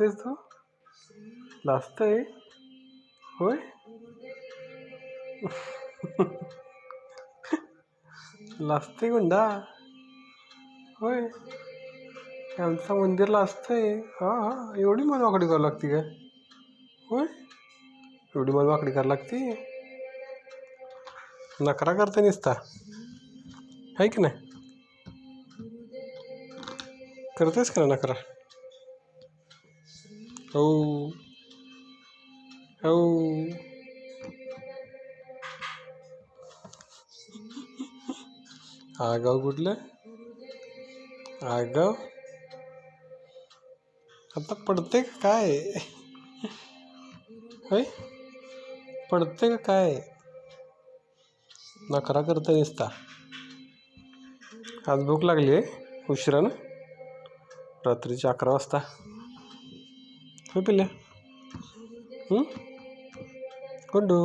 लाजतेस तू? लाजतंय होय? लाजते गुंडा होय? आमचं मंदिर लाजतंय. हां हां, एवढी मन वाकडी करावं लागते काय? होय, एवढी मन वाकडी करावं लागते? नखरा करते निसता आहे की नाही? करतेस का नखरा? हो हो. आगाव कुठलं आगाव? आता पडते का काय? होय, पडते का काय? नखरा करते निसता. आज भूक लागली आहे उशिरानं, रात्रीचे 11 वाजता. हो पिल्या गुंडू.